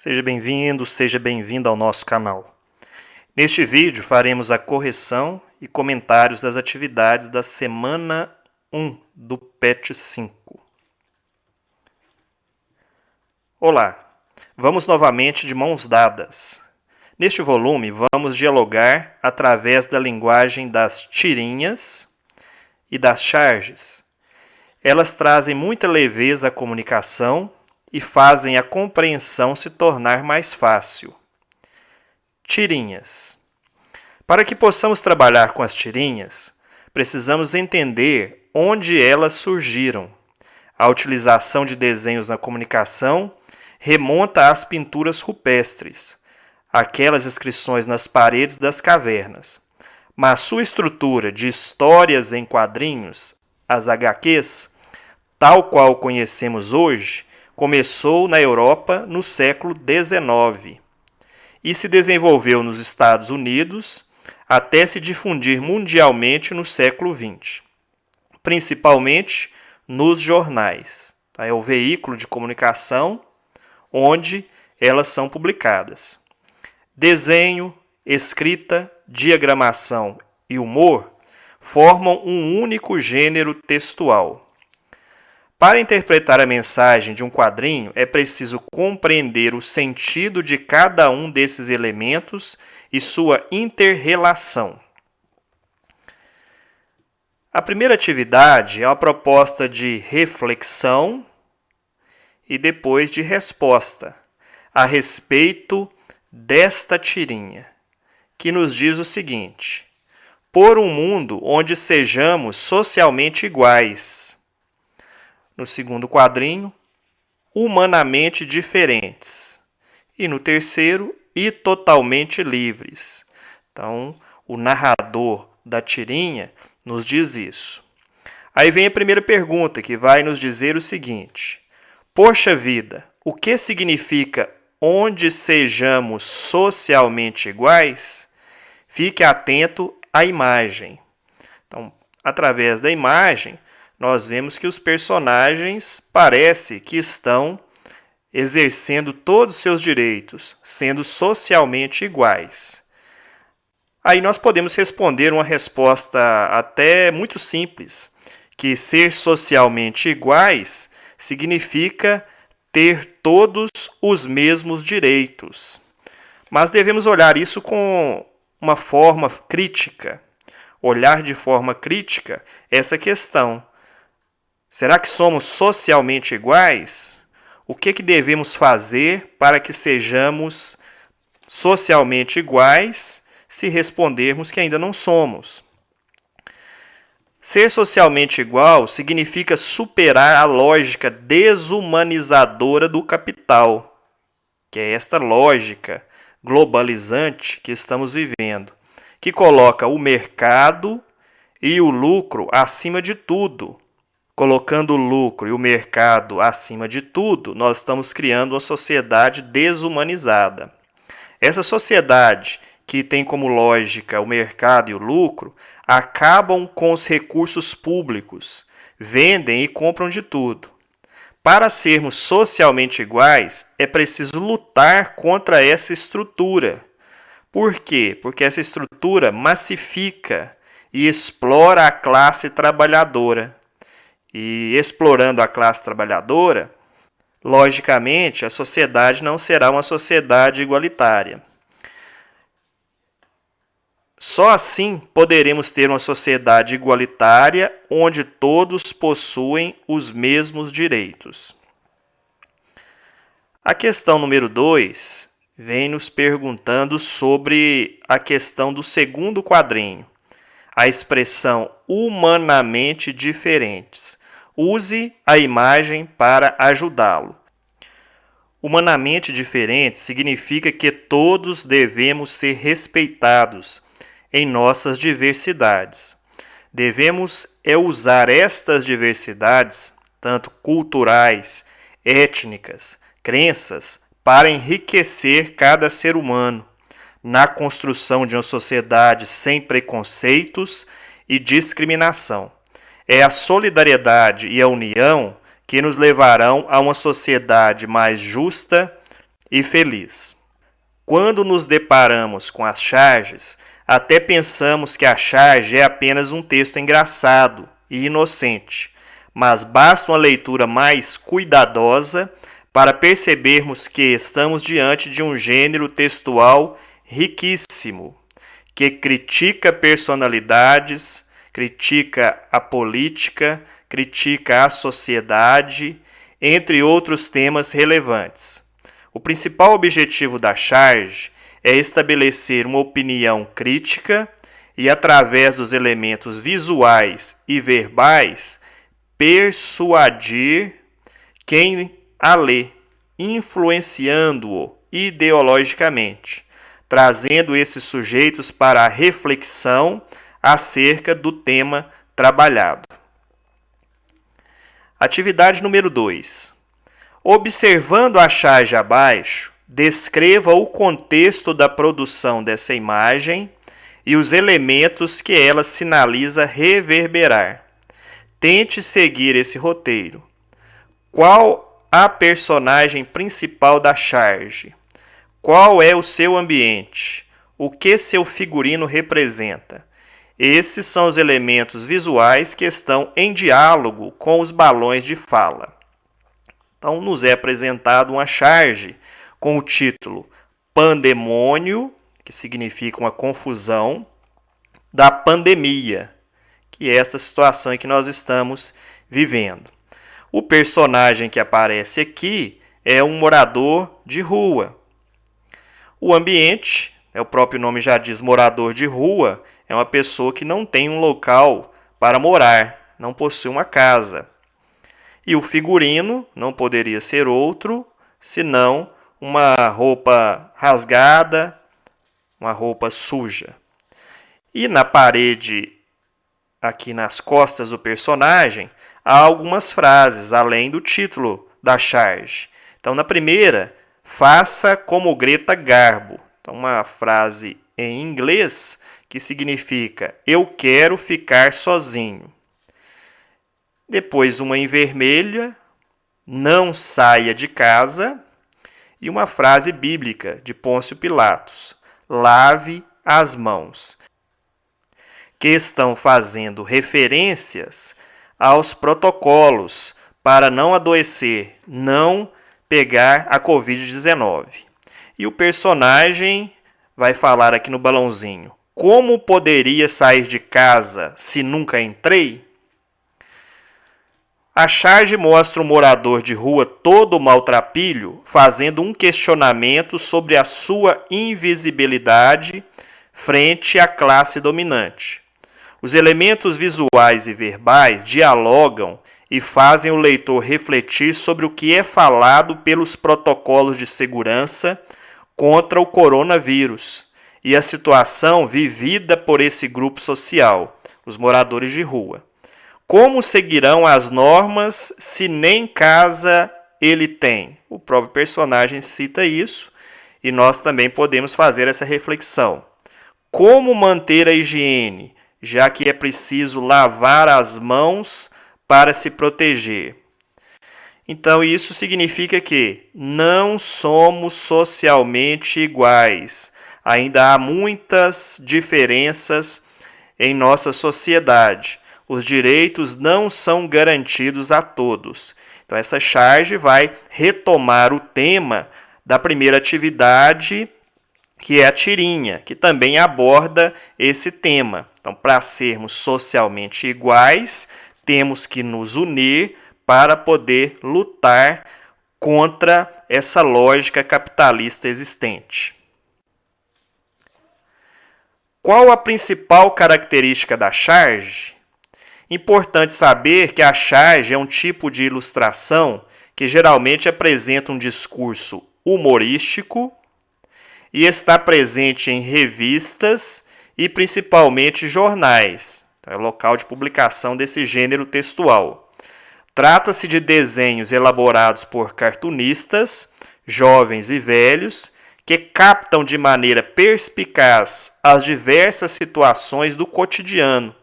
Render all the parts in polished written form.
Seja bem-vindo, seja bem-vinda ao nosso canal. Neste vídeo faremos a correção e comentários das atividades da semana 1 do PET 5. Olá, vamos novamente de mãos dadas. Neste volume vamos dialogar através da linguagem das tirinhas e das charges. Elas trazem muita leveza à comunicação e fazem a compreensão se tornar mais fácil. Tirinhas. Para que possamos trabalhar com as tirinhas, precisamos entender onde elas surgiram. A utilização de desenhos na comunicação remonta às pinturas rupestres, aquelas inscrições nas paredes das cavernas. Mas sua estrutura de histórias em quadrinhos, as HQs, tal qual conhecemos hoje, começou na Europa no século XIX e se desenvolveu nos Estados Unidos até se difundir mundialmente no século XX, principalmente nos jornais. É o veículo de comunicação onde elas são publicadas. Desenho, escrita, diagramação e humor formam um único gênero textual. Para interpretar a mensagem de um quadrinho, é preciso compreender o sentido de cada um desses elementos e sua inter-relação. A primeira atividade é uma proposta de reflexão e depois de resposta a respeito desta tirinha, que nos diz o seguinte: por um mundo onde sejamos socialmente iguais. No segundo quadrinho, humanamente diferentes. E no terceiro, e totalmente livres. Então, o narrador da tirinha nos diz isso. Aí vem a primeira pergunta, que vai nos dizer o seguinte: poxa vida, o que significa onde sejamos socialmente iguais? Fique atento à imagem. Então, através da imagem, nós vemos que os personagens parece que estão exercendo todos os seus direitos, sendo socialmente iguais. Aí nós podemos responder uma resposta até muito simples, que ser socialmente iguais significa ter todos os mesmos direitos. Mas devemos olhar isso com uma forma crítica, olhar de forma crítica essa questão. Será que somos socialmente iguais? O que devemos fazer para que sejamos socialmente iguais se respondermos que ainda não somos? Ser socialmente igual significa superar a lógica desumanizadora do capital, que é esta lógica globalizante que estamos vivendo, que coloca o mercado e o lucro acima de tudo. Colocando o lucro e o mercado acima de tudo, nós estamos criando uma sociedade desumanizada. Essa sociedade, que tem como lógica o mercado e o lucro, acabam com os recursos públicos, vendem e compram de tudo. Para sermos socialmente iguais, é preciso lutar contra essa estrutura. Por quê? Porque essa estrutura massifica e explora a classe trabalhadora. E explorando a classe trabalhadora, logicamente, a sociedade não será uma sociedade igualitária. Só assim poderemos ter uma sociedade igualitária onde todos possuem os mesmos direitos. A questão número 2 vem nos perguntando sobre a questão do segundo quadrinho, a expressão humanamente diferentes. Use a imagem para ajudá-lo. Humanamente diferente significa que todos devemos ser respeitados em nossas diversidades. Devemos usar estas diversidades, tanto culturais, étnicas, crenças, para enriquecer cada ser humano na construção de uma sociedade sem preconceitos e discriminação. É a solidariedade e a união que nos levarão a uma sociedade mais justa e feliz. Quando nos deparamos com as charges, até pensamos que a charge é apenas um texto engraçado e inocente, mas basta uma leitura mais cuidadosa para percebermos que estamos diante de um gênero textual riquíssimo, que critica personalidades, critica a política, critica a sociedade, entre outros temas relevantes. O principal objetivo da charge é estabelecer uma opinião crítica e, através dos elementos visuais e verbais, persuadir quem a lê, influenciando-o ideologicamente, trazendo esses sujeitos para a reflexão acerca do tema trabalhado. Atividade número 2. Observando a charge abaixo, descreva o contexto da produção dessa imagem e os elementos que ela sinaliza reverberar. Tente seguir esse roteiro. Qual a personagem principal da charge? Qual é o seu ambiente? O que seu figurino representa? Esses são os elementos visuais que estão em diálogo com os balões de fala. Então, nos é apresentado uma charge com o título Pandemônio, que significa uma confusão, da pandemia, que é essa situação em que nós estamos vivendo. O personagem que aparece aqui é um morador de rua. O ambiente, o próprio nome já diz, morador de rua, é uma pessoa que não tem um local para morar, não possui uma casa. E o figurino não poderia ser outro, senão uma roupa rasgada, uma roupa suja. E na parede, aqui nas costas do personagem, há algumas frases, além do título da charge. Então, na primeira, faça como Greta Garbo. Então, uma frase em inglês que significa eu quero ficar sozinho. Depois uma em vermelha, não saia de casa. E uma frase bíblica de Pôncio Pilatos, lave as mãos. Que estão fazendo referências aos protocolos para não adoecer, não pegar a Covid-19. E o personagem vai falar aqui no balãozinho, como poderia sair de casa se nunca entrei? A charge mostra um morador de rua todo maltrapilho fazendo um questionamento sobre a sua invisibilidade frente à classe dominante. Os elementos visuais e verbais dialogam e fazem o leitor refletir sobre o que é falado pelos protocolos de segurança contra o coronavírus e a situação vivida por esse grupo social, os moradores de rua. Como seguirão as normas se nem casa ele tem? O próprio personagem cita isso e nós também podemos fazer essa reflexão. Como manter a higiene, já que é preciso lavar as mãos para se proteger? Então, isso significa que não somos socialmente iguais. Ainda há muitas diferenças em nossa sociedade. Os direitos não são garantidos a todos. Então, essa charge vai retomar o tema da primeira atividade, que é a tirinha, que também aborda esse tema. Então, para sermos socialmente iguais, temos que nos unir para poder lutar contra essa lógica capitalista existente. Qual a principal característica da charge? Importante saber que a charge é um tipo de ilustração que geralmente apresenta um discurso humorístico e está presente em revistas e principalmente jornais. Então, é o local de publicação desse gênero textual. Trata-se de desenhos elaborados por cartunistas, jovens e velhos, que captam de maneira perspicaz as diversas situações do cotidiano,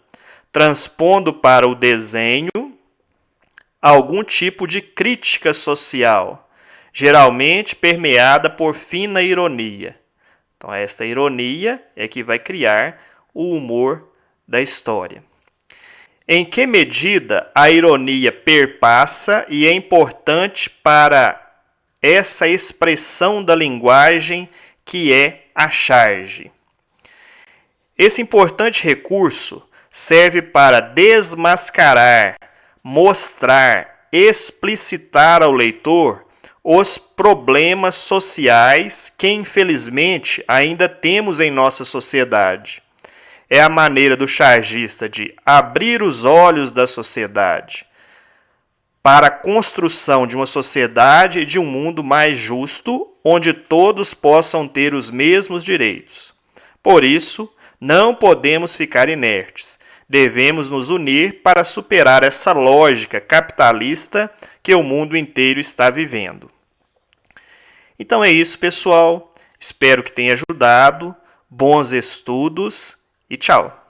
transpondo para o desenho algum tipo de crítica social, geralmente permeada por fina ironia. Então, esta ironia é que vai criar o humor da história. Em que medida a ironia perpassa e é importante para essa expressão da linguagem que é a charge? Esse importante recurso serve para desmascarar, mostrar, explicitar ao leitor os problemas sociais que, infelizmente, ainda temos em nossa sociedade. É a maneira do chargista de abrir os olhos da sociedade para a construção de uma sociedade e de um mundo mais justo, onde todos possam ter os mesmos direitos. Por isso, não podemos ficar inertes. Devemos nos unir para superar essa lógica capitalista que o mundo inteiro está vivendo. Então é isso, pessoal. Espero que tenha ajudado. Bons estudos e tchau!